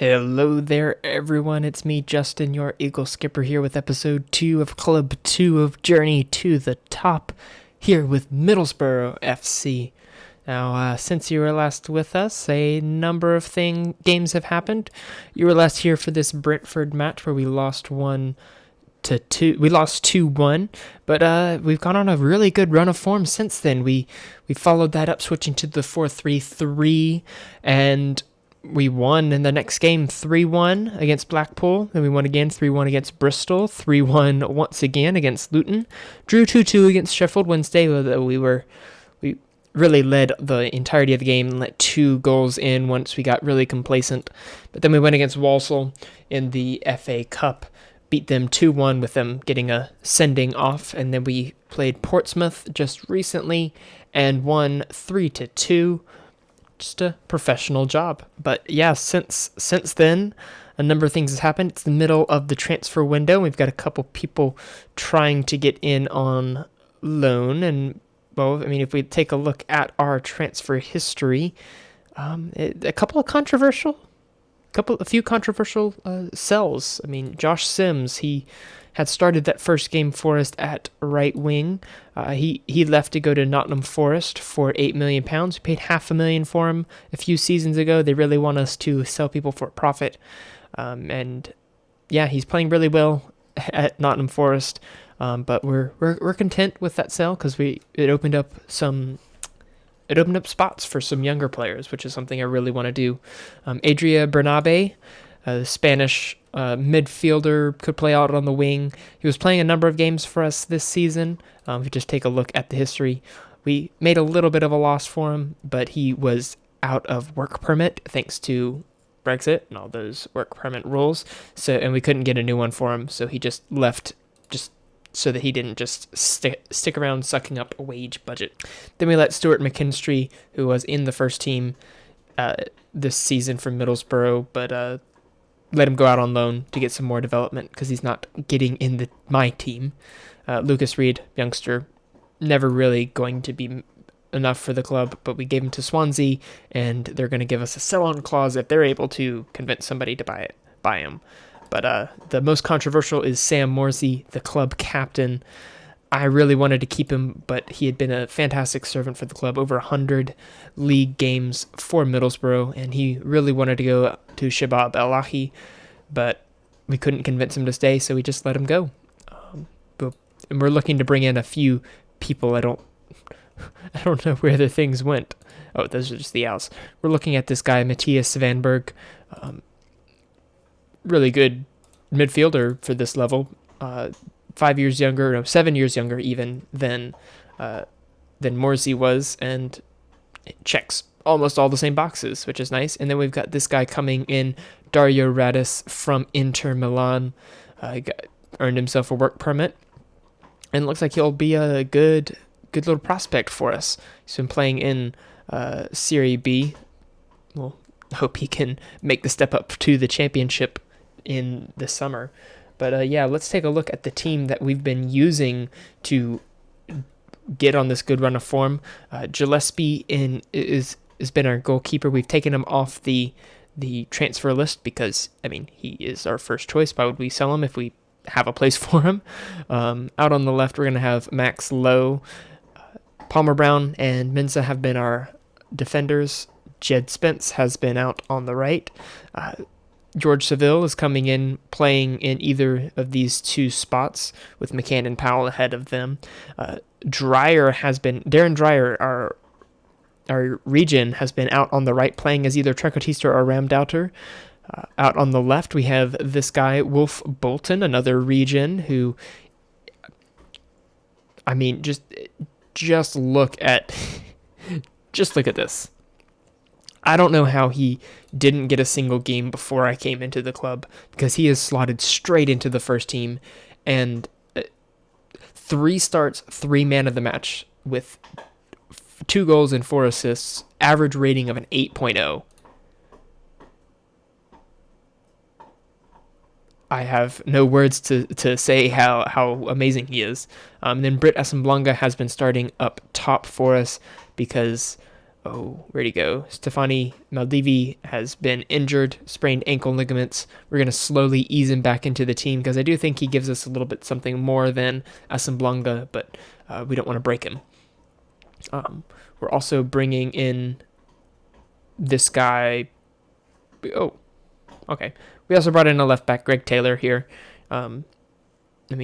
Hello there, everyone. It's me, Justin, your EagleSkipper, here with episode 2 of Club 2 of Journey to the Top, here with Middlesbrough FC. Now, since you were last with us, a number of games have happened. You were last here for this Brentford match where we lost 1-2. We lost 2-1, but we've gone on a really good run of form since then. We followed that up, switching to the 4-3-3, and we won in the next game 3-1 against Blackpool. Then we won again 3-1 against Bristol, 3-1 once again against Luton. Drew 2-2 against Sheffield Wednesday, though we really led the entirety of the game and let 2 goals in once we got really complacent. But then we went against Walsall in the FA Cup, beat them 2-1 with them getting a sending off, and then we played Portsmouth just recently and won 3-2. Just a professional job. But yeah, since then, a number of things has happened. It's the middle of the transfer window. We've got a couple people trying to get in on loan, and well, I mean, if we take a look at our transfer history, a few controversial sells. I mean, Josh Sims, he had started that first game for us at right wing. He left to go to Nottingham Forest for £8 million. We paid £500,000 for him a few seasons ago. They really want us to sell people for a profit. And yeah, he's playing really well at Nottingham Forest. But we're content with that sale because it opened up spots for some younger players, which is something I really want to do. Adria Bernabe, the Spanish midfielder, could play out on the wing. He was playing a number of games for us this season. If you just take a look at the history, we made a little bit of a loss for him, but he was out of work permit thanks to Brexit and all those work permit rules. And we couldn't get a new one for him, so he just left just so that he didn't just stick around sucking up a wage budget. Then we let Stuart McKinstry, who was in the first team this season for Middlesbrough, but let him go out on loan to get some more development because he's not getting in my team. Lucas Reed, youngster, never really going to be enough for the club, but we gave him to Swansea, and they're going to give us a sell-on clause if they're able to convince somebody to buy him. But the most controversial is Sam Morsey, the club captain. I really wanted to keep him, but he had been a fantastic servant for the club, over 100 league games for Middlesbrough, and he really wanted to go to Shabab El-Ahi, but we couldn't convince him to stay, so we just let him go. And we're looking to bring in a few people. I don't know where the things went. Oh, those are just the outs. We're looking at this guy, Matthias Svanberg, really good midfielder for this level. 7 years younger even than Morsey was, and it checks almost all the same boxes, which is nice. And then we've got this guy coming in, Dario Radis from Inter Milan. Earned himself a work permit, and looks like he'll be a good little prospect for us. He's been playing in Serie B. Well, hope he can make the step up to the championship in the summer. But yeah, let's take a look at the team that we've been using to get on this good run of form. Gillespie has been our goalkeeper. We've taken him off the transfer list because, I mean, he is our first choice. Why would we sell him if we have a place for him? Out on the left, we're going to have Max Lowe. Palmer Brown and Mensa have been our defenders. Jed Spence has been out on the right. George Seville is coming in, playing in either of these two spots with McCann and Powell ahead of them. Darren Dreyer, our region, has been out on the right, playing as either Trecotista or Ramdouter. Out on the left, we have this guy, Wolf Bolton, another region, who, I mean, just look at this. I don't know how he didn't get a single game before I came into the club, because he is slotted straight into the first team, and 3 starts, 3 man of the match with 2 goals and 4 assists, average rating of an 8.0. I have no words to say how amazing he is. And then Britt Assomblonga has been starting up top for us because Oh, where'd he go? Stefani Maldivi has been injured, sprained ankle ligaments. We're going to slowly ease him back into the team because I do think he gives us a little bit something more than Asamblanga, but we don't want to break him. We're also bringing in this guy. Oh, okay. We also brought in a left back, Greg Taylor here.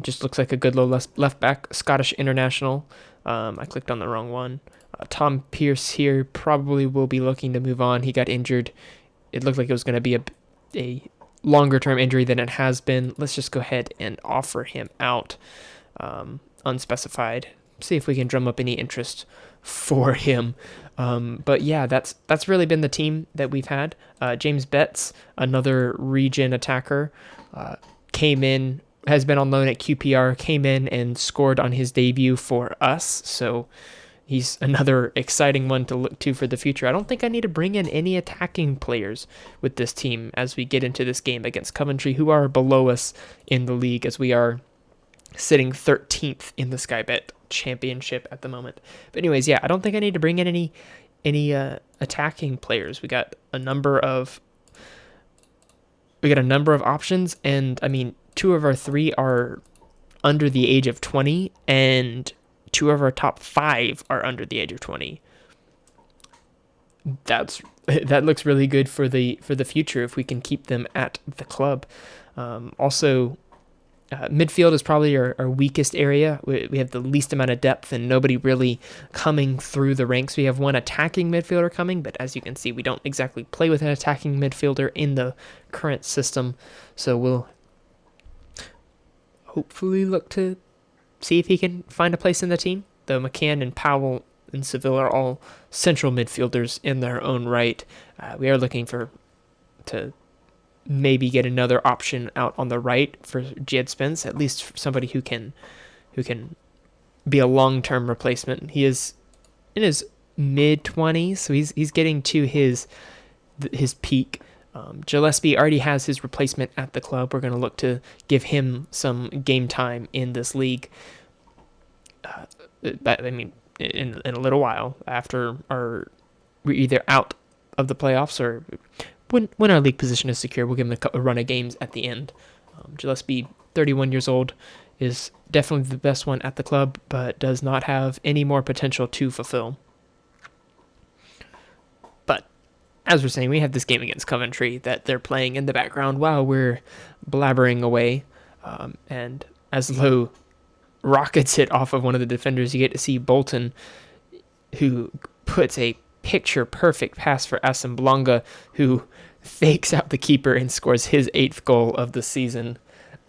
Just looks like a good low left back, Scottish international. I clicked on the wrong one. Tom Pierce here probably will be looking to move on. He got injured. It looked like it was going to be a longer term injury than it has been. Let's just go ahead and offer him out unspecified. See if we can drum up any interest for him. But yeah, that's really been the team that we've had. James Betts, another region attacker, came in, has been on loan at QPR, came in and scored on his debut for us. So he's another exciting one to look to for the future. I don't think I need to bring in any attacking players with this team as we get into this game against Coventry, who are below us in the league, as we are sitting 13th in the Sky Bet Championship at the moment. But anyways, yeah, I don't think I need to bring in any attacking players. We got a number of options, and I mean, 2 of our 3 are under the age of 20, and 2 of our top 5 are under the age of 20. That looks really good for the future if we can keep them at the club. Also, midfield is probably our weakest area. We have the least amount of depth and nobody really coming through the ranks. We have one attacking midfielder coming, but as you can see, we don't exactly play with an attacking midfielder in the current system. So we'll hopefully look to see if he can find a place in the team. Though McCann and Powell and Seville are all central midfielders in their own right. We are looking to maybe get another option out on the right for Jed Spence, at least for somebody who can be a long-term replacement. He is in his mid-20s, so he's getting to his peak. Gillespie already has his replacement at the club. We're going to look to give him some game time in this league. In a little while after we're either out of the playoffs or when our league position is secure, we'll give him a run of games at the end. Gillespie, 31 years old, is definitely the best one at the club, but does not have any more potential to fulfill. But as we're saying, we have this game against Coventry that they're playing in the background while we're blabbering away. And as Lowe rockets it off of one of the defenders, you get to see Bolton, who puts a picture-perfect pass for Asamblanga, who fakes out the keeper and scores his 8th goal of the season.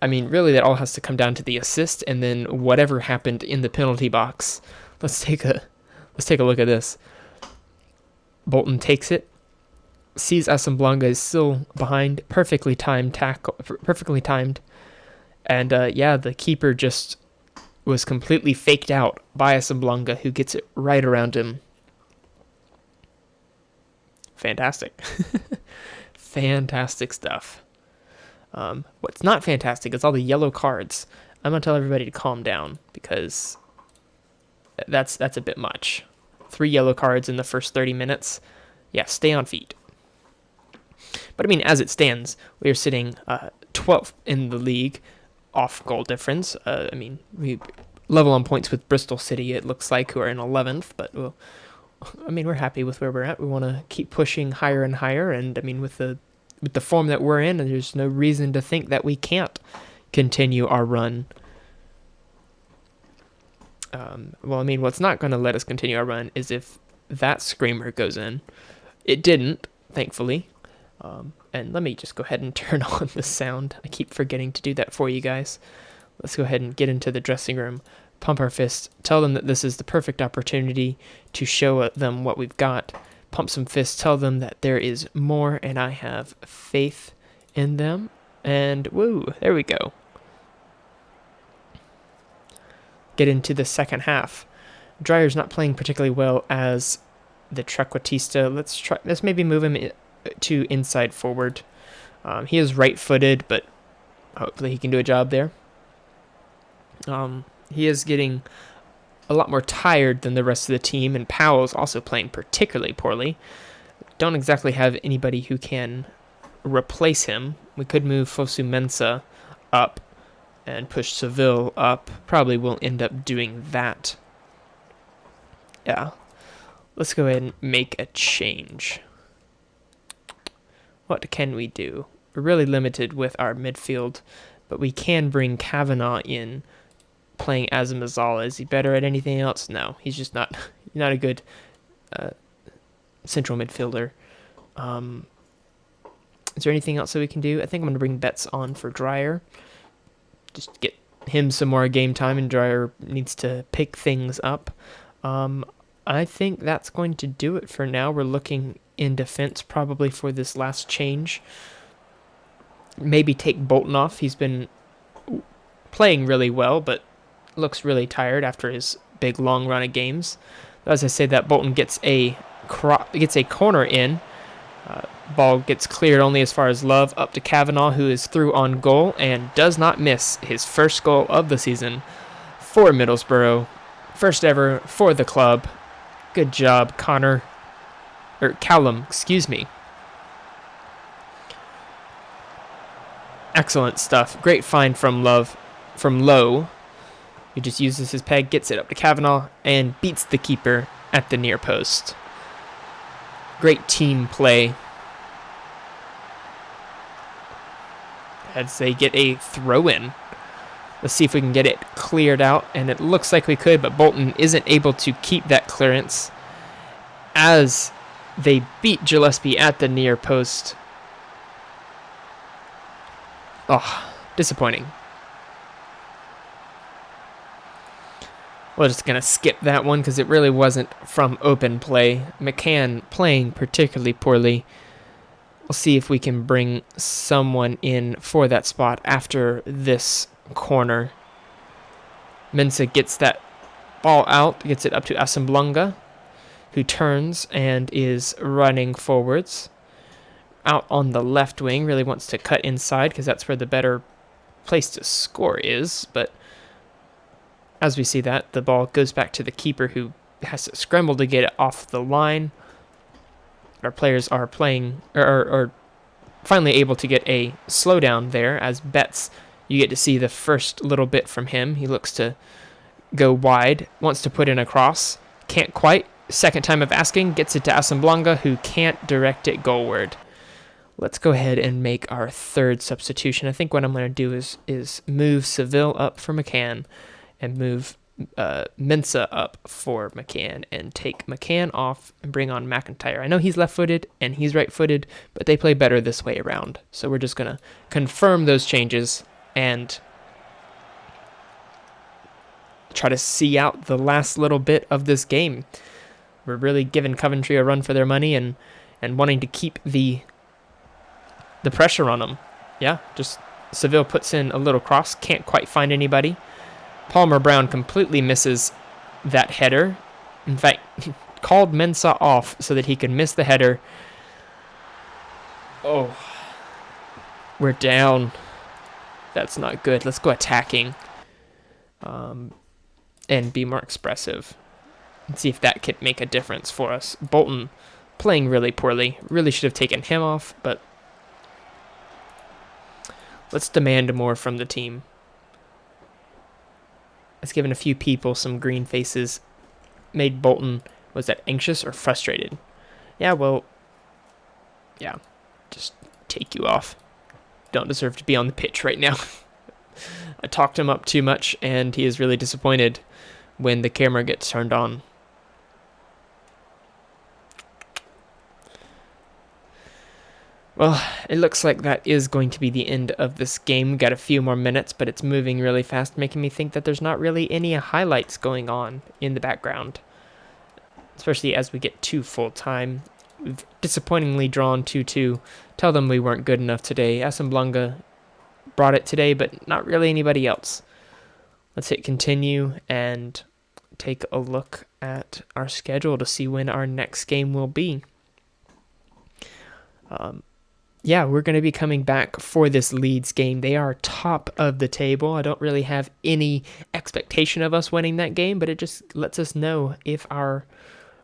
I mean, really, that all has to come down to the assist and then whatever happened in the penalty box. Let's take a look at this. Bolton takes it, sees Asamblanga is still behind, perfectly timed, and the keeper just was completely faked out by Asamblanga, who gets it right around him. Fantastic. Fantastic stuff. What's not fantastic is all the yellow cards. I'm going to tell everybody to calm down because that's a bit much. 3 yellow cards in the first 30 minutes. Yeah, stay on feet. But I mean, as it stands, we are sitting 12th in the league off goal difference. We level on points with Bristol City, it looks like, who are in 11th, but we're happy with where we're at. We want to keep pushing higher and higher, and with the form that we're in, there's no reason to think that we can't continue our run. What's not going to let us continue our run is if that screamer goes in. It didn't, thankfully. And let me just go ahead and turn on the sound. I keep forgetting to do that for you guys. Let's go ahead and get into the dressing room, pump our fists, tell them that this is the perfect opportunity to show them what we've got. Pump some fists, tell them that there is more, and I have faith in them. And woo, there we go. Get into the second half. Dreyer's not playing particularly well as the trequartista. Let's maybe move him to inside forward. He is right-footed, but hopefully he can do a job there. He is getting a lot more tired than the rest of the team, and Powell's also playing particularly poorly. Don't exactly have anybody who can replace him. We could move Fosu Mensah up and push Seville up. Probably will end up doing that. Yeah. Let's go ahead and make a change. What can we do? We're really limited with our midfield, but we can bring Kavanaugh in playing as a Mazzala. Is he better at anything else? No, he's just not a good central midfielder. Is there anything else that we can do? I think I'm going to bring Betts on for Dreyer. Just get him some more game time, and Dreyer needs to pick things up. I think that's going to do it for now. We're looking in defense probably for this last change. Maybe take Bolton off. He's been playing really well, but looks really tired after his big long run of games. As I say that, Bolton gets a corner in. Ball gets cleared only as far as Love, up to Kavanaugh, who is through on goal and does not miss his first goal of the season for Middlesbrough. First ever for the club. Good job, Callum, excuse me. Excellent stuff. Great find from Lowe. He just uses his peg, gets it up to Kavanaugh, and beats the keeper at the near post. Great team play as they get a throw-in. Let's see if we can get it cleared out, and it looks like we could, but Bolton isn't able to keep that clearance as they beat Gillespie at the near post. Oh, disappointing. We're just going to skip that one because it really wasn't from open play. McCann playing particularly poorly. We'll see if we can bring someone in for that spot after this corner. Mensah gets that ball out, gets it up to Asamblunga, who turns and is running forwards. Out on the left wing, really wants to cut inside because that's where the better place to score is, but as we see that, the ball goes back to the keeper, who has to scramble to get it off the line. Our players are playing, or finally able to get a slowdown there, as Betts, you get to see the first little bit from him. He looks to go wide, wants to put in a cross, can't quite. Second time of asking, gets it to Asamblunga, who can't direct it goalward. Let's go ahead and make our third substitution. I think what I'm going to do is move Seville up for McCann, and move Mensah up for McCann, and take McCann off and bring on McIntyre. I know he's left-footed and he's right-footed, but they play better this way around. So we're just going to confirm those changes and try to see out the last little bit of this game. We're really giving Coventry a run for their money and wanting to keep the pressure on them. Yeah, just Seville puts in a little cross, can't quite find anybody. Palmer Brown completely misses that header. In fact, he called Mensah off so that he could miss the header. Oh, we're down. That's not good. Let's go attacking and be more expressive and see if that could make a difference for us. Bolton playing really poorly. Really should have taken him off, but let's demand more from the team. It's given a few people some green faces. Made Bolton, was that anxious or frustrated? Yeah, well, yeah, just take you off. Don't deserve to be on the pitch right now. I talked him up too much, and he is really disappointed when the camera gets turned on. Well, it looks like that is going to be the end of this game. We've got a few more minutes, but it's moving really fast, making me think that there's not really any highlights going on in the background, especially as we get to full time. We've disappointingly drawn 2-2. Tell them we weren't good enough today. Asamblunga brought it today, but not really anybody else. Let's hit continue and take a look at our schedule to see when our next game will be. yeah, we're going to be coming back for this Leeds game. They are top of the table. I don't really have any expectation of us winning that game, but it just lets us know if our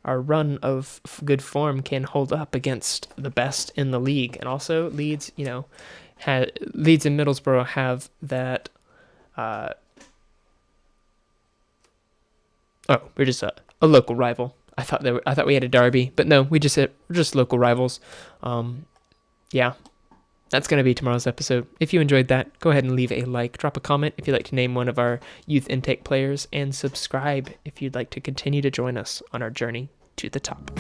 run of good form can hold up against the best in the league. And also Leeds, Leeds and Middlesbrough have that. We're just a local rival. I thought we had a derby, but no, we're just local rivals. Yeah, that's going to be tomorrow's episode. If you enjoyed that, go ahead and leave a like, drop a comment if you'd like to name one of our youth intake players, and subscribe if you'd like to continue to join us on our journey to the top.